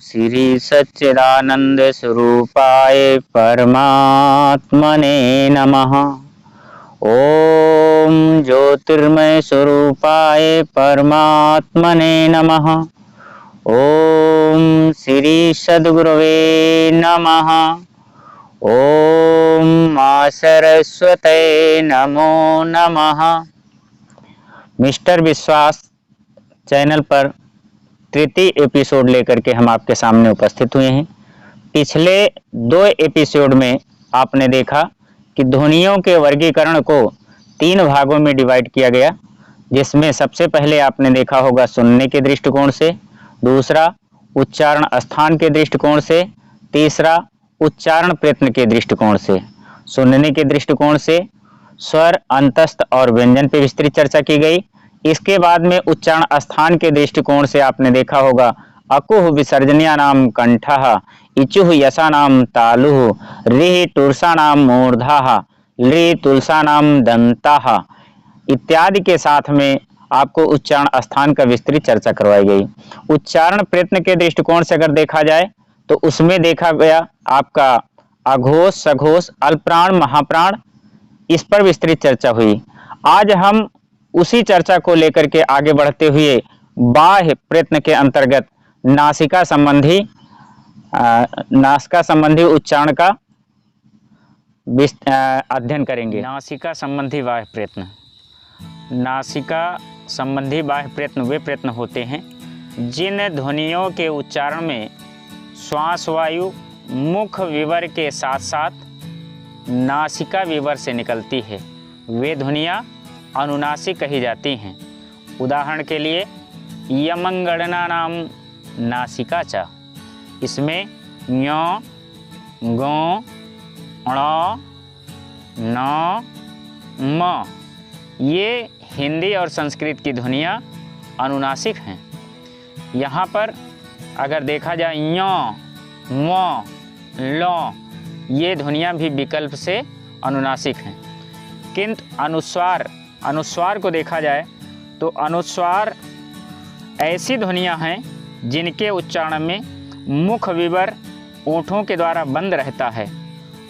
श्री सच्चिदानंद स्वरूपाय परमात्मने नमः। ओम ज्योतिर्मय स्वरूपाय परमात्मने नमः। ओम श्री सद्गुरवे नमः। ओम मां सरस्वते नमो नमः। मिस्टर विश्वास चैनल पर तृतीय एपिसोड लेकर के हम आपके सामने उपस्थित हुए हैं। पिछले 2 एपिसोड में आपने देखा कि ध्वनियों के वर्गीकरण को 3 भागों में डिवाइड किया गया, जिसमें सबसे पहले आपने देखा होगा सुनने के दृष्टिकोण से, दूसरा उच्चारण स्थान के दृष्टिकोण से, तीसरा उच्चारण प्रयत्न के दृष्टिकोण से। सुनने के दृष्टिकोण से स्वर, अंतस्थ और व्यंजन पर विस्तृत चर्चा की गई। इसके बाद में उच्चारण स्थान के दृष्टिकोण से आपने देखा होगा अकुह विसर्जनिया नाम कंठः, इचुह यसा नाम तालुः, रिह टुरसा नाम मूर्धाः, लृ तुलसा नाम दंताः इत्यादि के साथ में आपको उच्चारण स्थान का विस्तृत चर्चा करवाई गई। उच्चारण प्रयत्न के दृष्टिकोण से अगर देखा जाए तो उसमें देखा गया आपका अघोष, सघोष, अल्पप्राण, महाप्राण, इस पर विस्तृत चर्चा हुई। आज हम उसी चर्चा को लेकर के आगे बढ़ते हुए बाह्य प्रयत्न के अंतर्गत नासिका संबंधी उच्चारण का अध्ययन करेंगे। नासिका संबंधी बाह्य प्रयत्न। नासिका संबंधी बाह्य प्रयत्न वे प्रयत्न होते हैं जिन ध्वनियों के उच्चारण में श्वास वायु मुख विवर के साथ साथ नासिका विवर से निकलती है। वे ध्वनियाँ अनुनासिक कही जाती हैं। उदाहरण के लिए यमंगणना नाम नासिका च, इसमें ञ, गौ, ण, न, म ये हिंदी और संस्कृत की ध्वनियाँ अनुनासिक हैं। यहाँ पर अगर देखा जाए ञ, म, ल ये ध्वनियाँ भी विकल्प से अनुनासिक हैं। किंतु अनुस्वार को देखा जाए तो अनुस्वार ऐसी ध्वनियाँ हैं जिनके उच्चारण में मुख विवर ओंठों के द्वारा बंद रहता है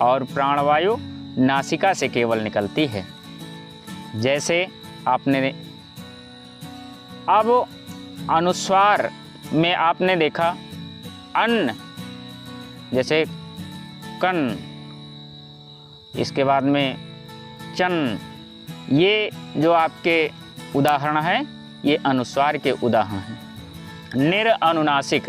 और प्राणवायु नासिका से केवल निकलती है। जैसे आपने अब अनुस्वार में आपने देखा अन्न, जैसे कन, इसके बाद में चन, ये जो आपके उदाहरण हैं ये अनुस्वार के उदाहरण हैं। निर अनुनासिक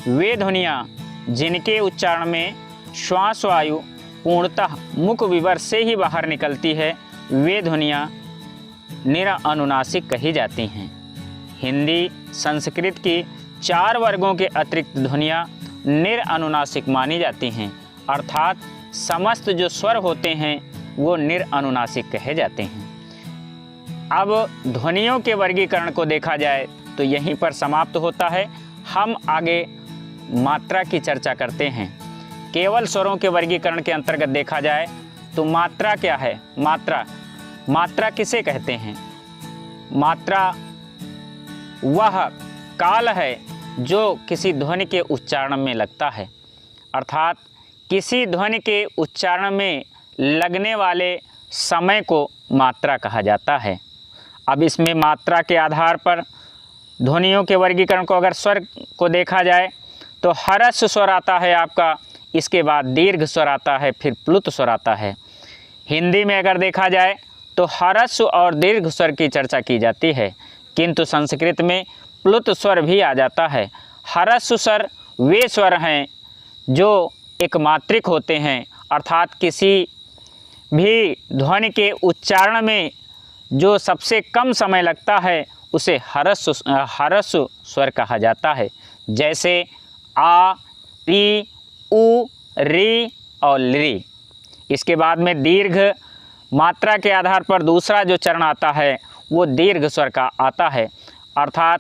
वे ध्वनियाँ जिनके उच्चारण में श्वास वायु पूर्णतः मुख विवर से ही बाहर निकलती है, वे ध्वनियाँ निर अनुनासिक कही जाती हैं। हिंदी संस्कृत की 4 वर्गों के अतिरिक्त ध्वनियाँ निर अनुनासिक मानी जाती हैं, अर्थात समस्त जो स्वर होते हैं वो निर अनुनासिक कहे जाते हैं। अब ध्वनियों के वर्गीकरण को देखा जाए तो यहीं पर समाप्त होता है। हम आगे मात्रा की चर्चा करते हैं। केवल स्वरों के वर्गीकरण के अंतर्गत देखा जाए तो मात्रा क्या है? मात्रा किसे कहते हैं? मात्रा वह काल है जो किसी ध्वनि के उच्चारण में लगता है, अर्थात किसी ध्वनि के उच्चारण में लगने वाले समय को मात्रा कहा जाता है। अब इसमें मात्रा के आधार पर ध्वनियों के वर्गीकरण को अगर स्वर को देखा जाए तो ह्रस्व स्वर आता है आपका, इसके बाद दीर्घ स्वर आता है, फिर प्लुत स्वर आता है। हिंदी में अगर देखा जाए तो ह्रस्व और दीर्घ स्वर की चर्चा की जाती है, किंतु संस्कृत में प्लुत स्वर भी आ जाता है। ह्रस्व स्वर वे स्वर हैं जो एक मात्रिक होते हैं, अर्थात किसी भी ध्वनि के उच्चारण में जो सबसे कम समय लगता है उसे ह्रस्व स्वर कहा जाता है। जैसे आ, ई, उ, री और लृ। इसके बाद में दीर्घ मात्रा के आधार पर दूसरा जो चरण आता है वो दीर्घ स्वर का आता है, अर्थात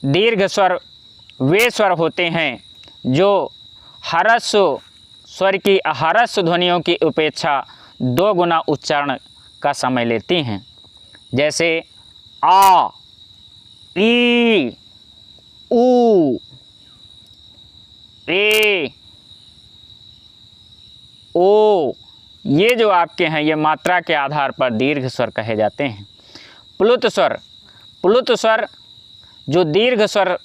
दीर्घ स्वर वे स्वर होते हैं जो ह्रस्व स्वर की ह्रस्व ध्वनियों की अपेक्षा 2 गुना उच्चारण का समय लेती हैं। जैसे आ, ई, ऊ, ए, ओ, ये जो आपके हैं ये मात्रा के आधार पर दीर्घ स्वर कहे जाते हैं। प्लुत स्वर, प्लुत स्वर जो दीर्घ स्वर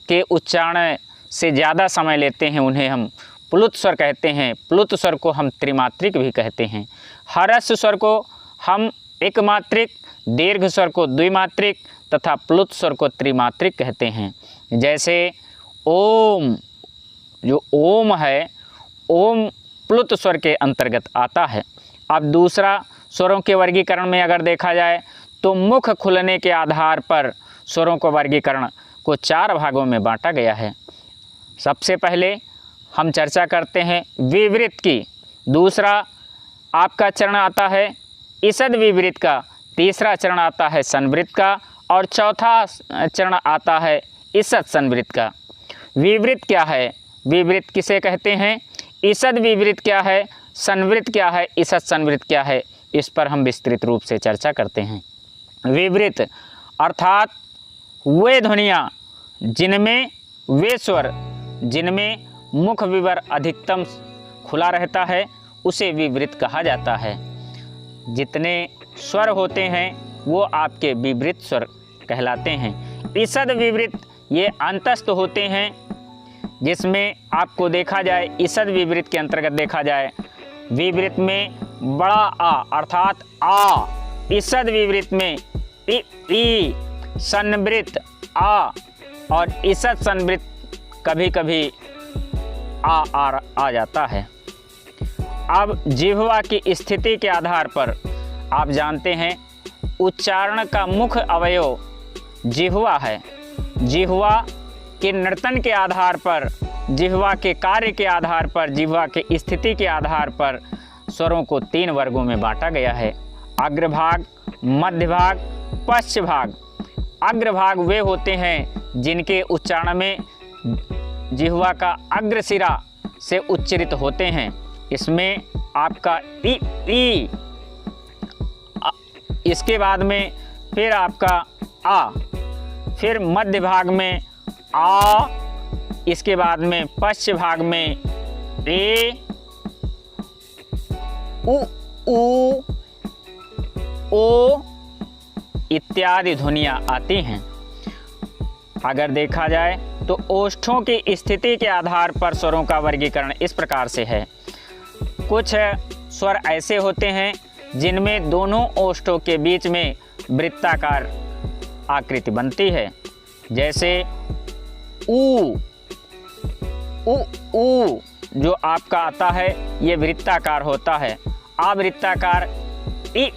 के उच्चारण से ज़्यादा समय लेते हैं उन्हें हम प्लुत स्वर कहते हैं। प्लुत स्वर को हम त्रिमात्रिक भी कहते हैं। ह्रस्व स्वर को हम एकमात्रिक, दीर्घ स्वर को द्विमात्रिक तथा प्लुत स्वर को त्रिमात्रिक कहते हैं। जैसे ओम, जो ओम है, ओम प्लुत स्वर के अंतर्गत आता है। अब दूसरा स्वरों के वर्गीकरण में अगर देखा जाए तो मुख खुलने के आधार पर स्वरों को वर्गीकरण को 4 भागों में बांटा गया है। सबसे पहले हम चर्चा करते हैं विवृत की। दूसरा आपका चरण आता है ईषद विवृत का। तीसरा चरण आता है संवृत का और चौथा चरण आता है ईषद संवृत का। विवृत क्या है, विवृत किसे कहते हैं, ईषद विवृत क्या है, संवृत क्या है, ईषद संवृत क्या है, इस पर हम विस्तृत रूप से चर्चा करते हैं। विवृत अर्थात वे ध्वनियाँ जिनमें, वे स्वर जिनमें मुख विवर अधिकतम खुला रहता है उसे विवृत कहा जाता है। जितने स्वर होते हैं वो आपके विवृत स्वर कहलाते हैं। ईषद विवृत ये अंतस्थ होते हैं, जिसमें आपको देखा जाए ईषद विवृत के अंतर्गत देखा जाए, विवृत में बड़ा आ अर्थात आ, ईषद विवृत में ई, संवृत आ और ईषद संवृत कभी कभी आ जाता है। अब जिह्वा की स्थिति के आधार पर आप जानते हैं उच्चारण का मुख्य अवयव जिह्वा है। जिह्वा के नर्तन के आधार पर, जिह्वा के कार्य के आधार पर, जिह्वा के स्थिति के आधार पर स्वरों को 3 वर्गों में बांटा गया है। अग्रभाग, मध्य भाग, पश्च भाग। अग्रभाग वे होते हैं जिनके उच्चारण में जिह्वा का अग्रसिरा से उच्चरित होते हैं। इसमें आपका ई, इसके बाद में फिर आपका आ, फिर मध्य भाग में आ, इसके बाद में पश्च भाग में ए, उ, ओ इत्यादि ध्वनियाँ आती हैं। अगर देखा जाए तो ओष्ठों की स्थिति के आधार पर स्वरों का वर्गीकरण इस प्रकार से है। कुछ स्वर ऐसे होते हैं जिनमें दोनों ओष्ठों के बीच में वृत्ताकार आकृति बनती है। जैसे ऊ जो आपका आता है ये वृत्ताकार होता है। अवृत्ताकार ई,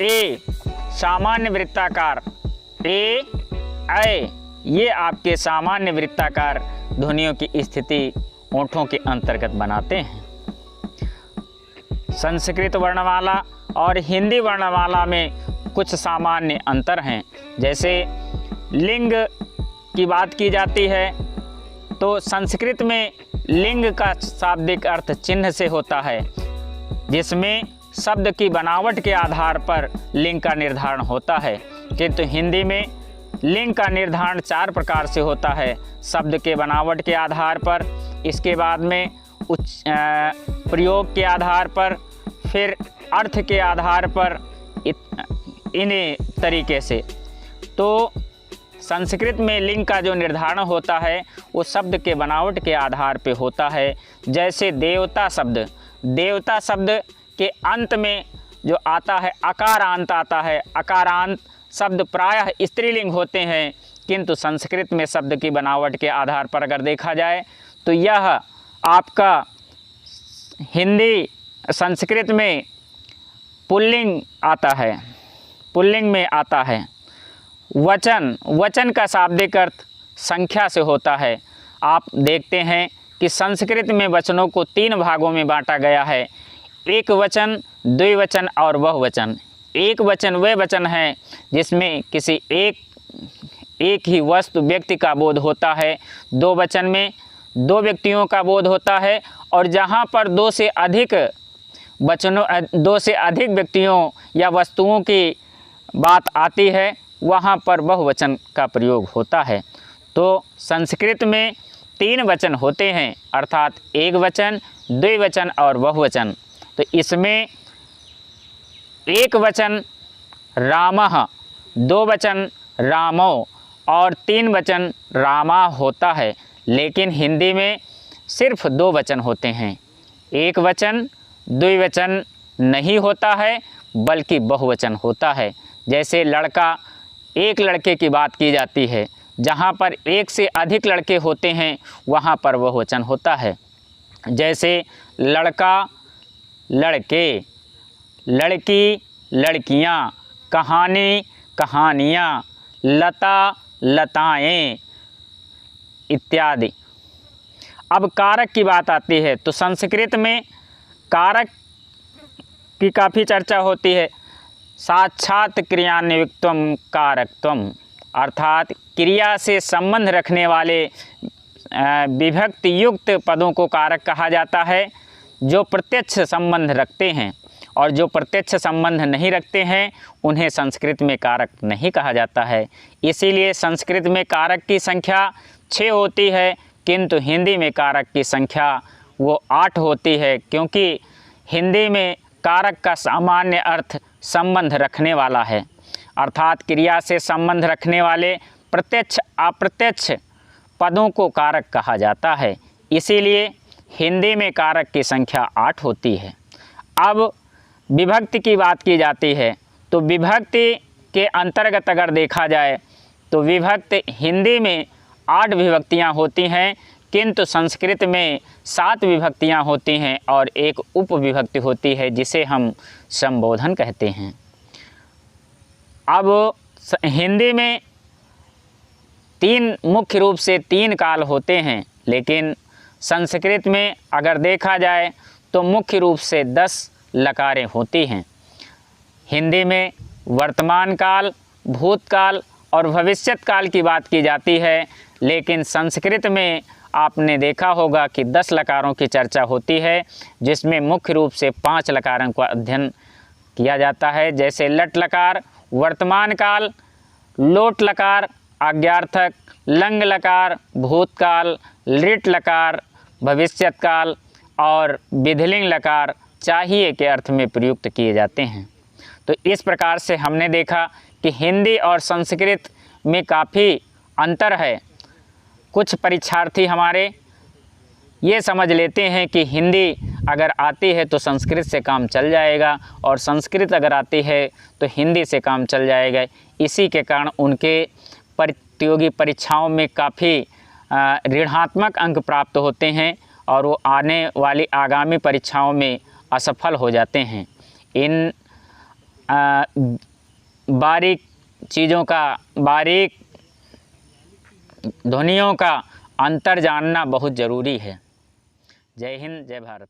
ए, सामान्य वृत्ताकार ए, ये आपके सामान्य वृत्ताकार ध्वनियों की स्थिति ओंठों के अंतर्गत बनाते हैं। संस्कृत वर्णमाला और हिंदी वर्णमाला में कुछ सामान्य अंतर हैं। जैसे लिंग की बात की जाती है तो संस्कृत में लिंग का शाब्दिक अर्थ चिन्ह से होता है, जिसमें शब्द की बनावट के आधार पर लिंग का निर्धारण होता है। किंतु हिंदी में लिंग का निर्धारण 4 प्रकार से होता है। शब्द के बनावट के आधार पर, इसके बाद में प्रयोग के आधार पर, फिर अर्थ के आधार पर, इन्हीं तरीके से। तो संस्कृत में लिंग का जो निर्धारण होता है वो शब्द के बनावट के आधार पे होता है। जैसे देवता शब्द, देवता शब्द के अंत में जो आता है अकारांत आता है। अकारांत शब्द प्रायः स्त्रीलिंग होते हैं, किंतु संस्कृत में शब्द की बनावट के आधार पर अगर देखा जाए तो यह आपका हिंदी संस्कृत में पुल्लिंग आता है, पुल्लिंग में आता है। वचन का शाब्दिक अर्थ संख्या से होता है। आप देखते हैं कि संस्कृत में वचनों को 3 भागों में बांटा गया है। एक वचन, द्विवचन और बहुवचन। एक वचन वे वचन हैं जिसमें किसी एक ही वस्तु व्यक्ति का बोध होता है। 2 वचन में 2 व्यक्तियों का बोध होता है, और जहाँ पर 2 से अधिक व्यक्तियों या वस्तुओं की बात आती है वहाँ पर बहुवचन का प्रयोग होता है। तो संस्कृत में 3 वचन होते हैं, अर्थात एक वचन, द्विवचन और बहुवचन। तो इसमें एक वचन रामः, 2 वचन रामो और 3 वचन रामा होता है। लेकिन हिंदी में सिर्फ 2 वचन होते हैं, एक वचन द्विवचन नहीं होता है बल्कि बहुवचन होता है। जैसे लड़का, एक लड़के की बात की जाती है, जहाँ पर एक से अधिक लड़के होते हैं वहाँ पर बहुवचन होता है। जैसे लड़का, लड़के, लड़की, लड़कियाँ, कहानी, कहानियाँ, लता, लताएं इत्यादि। अब कारक की बात आती है तो संस्कृत में कारक की काफ़ी चर्चा होती है। साक्षात क्रियान्वित्वम कारकत्वम, अर्थात क्रिया से संबंध रखने वाले विभक्ति युक्त पदों को कारक कहा जाता है, जो प्रत्यक्ष संबंध रखते हैं, और जो प्रत्यक्ष संबंध नहीं रखते हैं उन्हें संस्कृत में कारक नहीं कहा जाता है। इसीलिए संस्कृत में कारक की संख्या 6 होती है, किंतु हिंदी में कारक की संख्या वो 8 होती है, क्योंकि हिंदी में कारक का सामान्य अर्थ संबंध रखने वाला है, अर्थात क्रिया से संबंध रखने वाले प्रत्यक्ष अप्रत्यक्ष पदों को कारक कहा जाता है। इसीलिए हिंदी में कारक की संख्या 8 होती है। अब विभक्ति की बात की जाती है तो विभक्ति के अंतर्गत अगर देखा जाए तो विभक्ति हिंदी में 8 विभक्तियाँ होती हैं, किंतु संस्कृत में 7 विभक्तियाँ होती हैं और एक उपविभक्ति होती है जिसे हम संबोधन कहते हैं। अब हिंदी में मुख्य रूप से 3 काल होते हैं, लेकिन संस्कृत में अगर देखा जाए तो मुख्य रूप से 10 लकारें होती हैं। हिंदी में वर्तमान काल, भूतकाल और भविष्यत काल की बात की जाती है, लेकिन संस्कृत में आपने देखा होगा कि 10 लकारों की चर्चा होती है, जिसमें मुख्य रूप से 5 लकारों का अध्ययन किया जाता है। जैसे लट लकार वर्तमान काल, लोट लकार आज्ञार्थक, लंग लकार भूतकाल, लिट लकार भविष्यत काल और विधिलिंग लकार चाहिए के अर्थ में प्रयुक्त किए जाते हैं। तो इस प्रकार से हमने देखा कि हिंदी और संस्कृत में काफ़ी अंतर है। कुछ परीक्षार्थी हमारे ये समझ लेते हैं कि हिंदी अगर आती है तो संस्कृत से काम चल जाएगा और संस्कृत अगर आती है तो हिंदी से काम चल जाएगा। इसी के कारण उनके प्रतियोगी परीक्षाओं में काफ़ी ऋणात्मक अंक प्राप्त होते हैं और वो आने वाली आगामी परीक्षाओं में असफल हो जाते हैं। इन बारीक चीज़ों का, बारीक ध्वनियों का अंतर जानना बहुत ज़रूरी है। जय हिंद, जय भारत।